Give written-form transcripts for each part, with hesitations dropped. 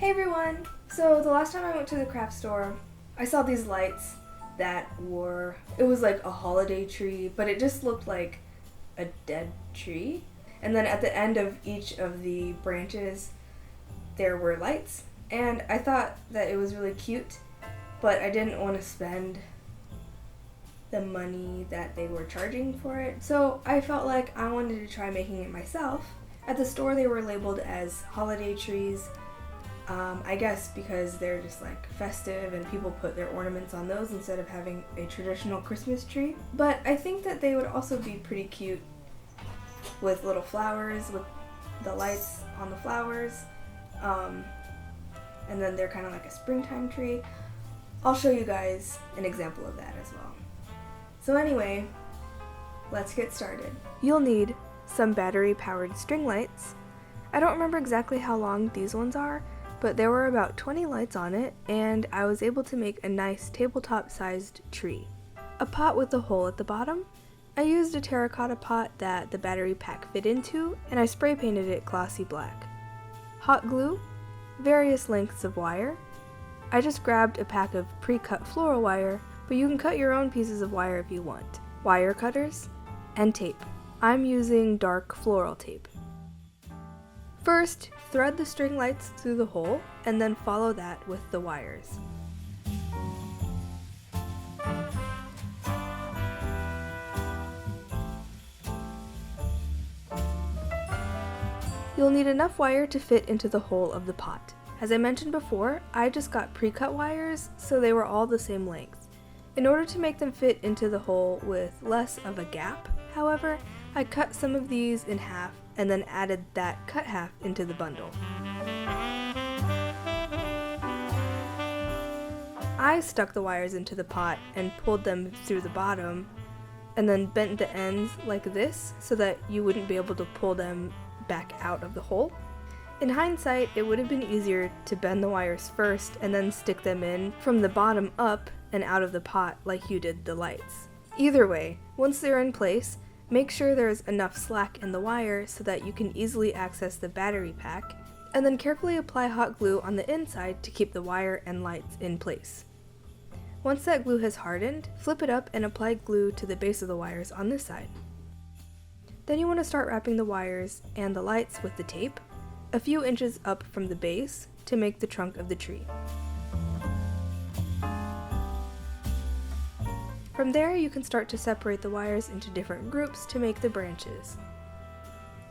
Hey everyone! So the last time I went to the craft store, I saw these lights that it was like a holiday tree, but it just looked like a dead tree. And then at the end of each of the branches, there were lights. And I thought that it was really cute, but I didn't want to spend the money that they were charging for it. So I felt like I wanted to try making it myself. At the store, they were labeled as holiday trees. I guess because they're just like festive and people put their ornaments on those instead of having a traditional Christmas tree. But I think that they would also be pretty cute with little flowers, with the lights on the flowers. And then they're kind of like a springtime tree. I'll show you guys an example of that as well. So anyway, let's get started. You'll need some battery-powered string lights. I don't remember exactly how long these ones are, but there were about 20 lights on it, and I was able to make a nice tabletop-sized tree. A pot with a hole at the bottom. I used a terracotta pot that the battery pack fit into, and I spray painted it glossy black. Hot glue, various lengths of wire. I just grabbed a pack of pre-cut floral wire, but you can cut your own pieces of wire if you want. Wire cutters, and tape. I'm using dark floral tape. First, thread the string lights through the hole, and then follow that with the wires. You'll need enough wire to fit into the hole of the pot. As I mentioned before, I just got pre-cut wires, so they were all the same length. In order to make them fit into the hole with less of a gap, however, I cut some of these in half and then added that cut half into the bundle. I stuck the wires into the pot and pulled them through the bottom and then bent the ends like this so that you wouldn't be able to pull them back out of the hole. In hindsight, it would have been easier to bend the wires first and then stick them in from the bottom up and out of the pot like you did the lights. Either way, once they're in place, make sure there's enough slack in the wire so that you can easily access the battery pack, and then carefully apply hot glue on the inside to keep the wire and lights in place. Once that glue has hardened, flip it up and apply glue to the base of the wires on this side. Then you want to start wrapping the wires and the lights with the tape, a few inches up from the base to make the trunk of the tree. From there, you can start to separate the wires into different groups to make the branches.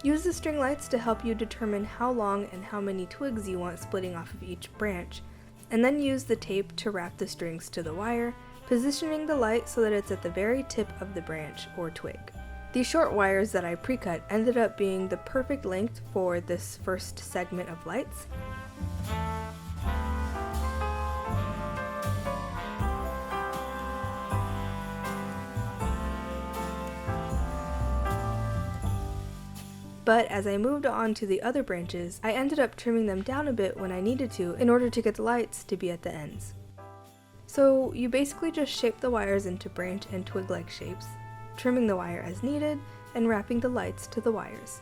Use the string lights to help you determine how long and how many twigs you want splitting off of each branch, and then use the tape to wrap the strings to the wire, positioning the light so that it's at the very tip of the branch or twig. These short wires that I pre-cut ended up being the perfect length for this first segment of lights. But as I moved on to the other branches, I ended up trimming them down a bit when I needed to in order to get the lights to be at the ends. So you basically just shape the wires into branch and twig-like shapes, trimming the wire as needed, and wrapping the lights to the wires.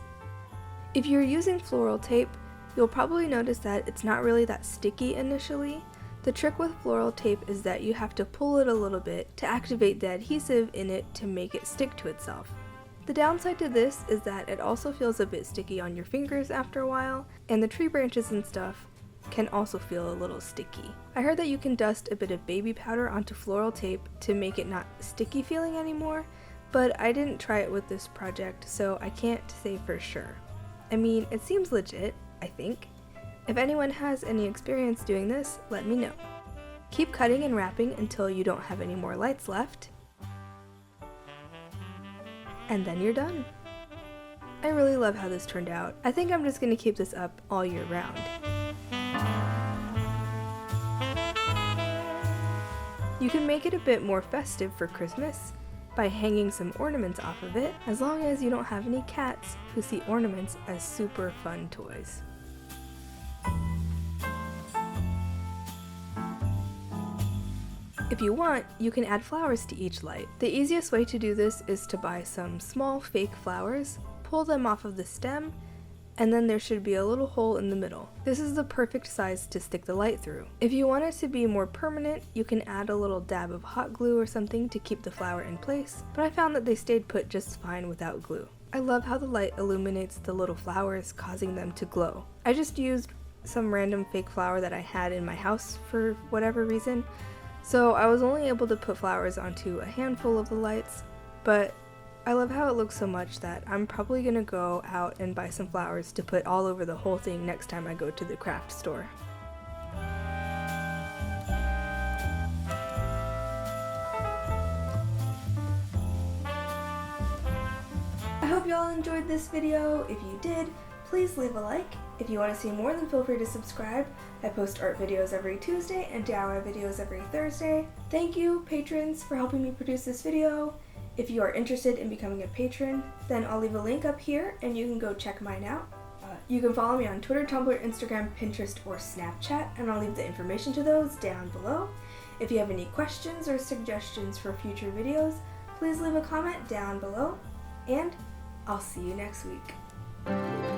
If you're using floral tape, you'll probably notice that it's not really that sticky initially. The trick with floral tape is that you have to pull it a little bit to activate the adhesive in it to make it stick to itself. The downside to this is that it also feels a bit sticky on your fingers after a while, and the tree branches and stuff can also feel a little sticky. I heard that you can dust a bit of baby powder onto floral tape to make it not sticky feeling anymore, but I didn't try it with this project, so I can't say for sure. I mean, it seems legit, I think. If anyone has any experience doing this, let me know. Keep cutting and wrapping until you don't have any more lights left, and then you're done. I really love how this turned out. I think I'm just going to keep this up all year round. You can make it a bit more festive for Christmas by hanging some ornaments off of it, as long as you don't have any cats who see ornaments as super fun toys. If you want, you can add flowers to each light. The easiest way to do this is to buy some small fake flowers, pull them off of the stem, and then there should be a little hole in the middle. This is the perfect size to stick the light through. If you want it to be more permanent, you can add a little dab of hot glue or something to keep the flower in place, but I found that they stayed put just fine without glue. I love how the light illuminates the little flowers, causing them to glow. I just used some random fake flower that I had in my house for whatever reason, so I was only able to put flowers onto a handful of the lights, but I love how it looks so much that I'm probably gonna go out and buy some flowers to put all over the whole thing next time I go to the craft store. I hope y'all enjoyed this video. If you did, please leave a like. If you want to see more, then feel free to subscribe. I post art videos every Tuesday and DIY videos every Thursday. Thank you, patrons, for helping me produce this video. If you are interested in becoming a patron, then I'll leave a link up here and you can go check mine out. You can follow me on Twitter, Tumblr, Instagram, Pinterest, or Snapchat, and I'll leave the information to those down below. If you have any questions or suggestions for future videos, please leave a comment down below, and I'll see you next week.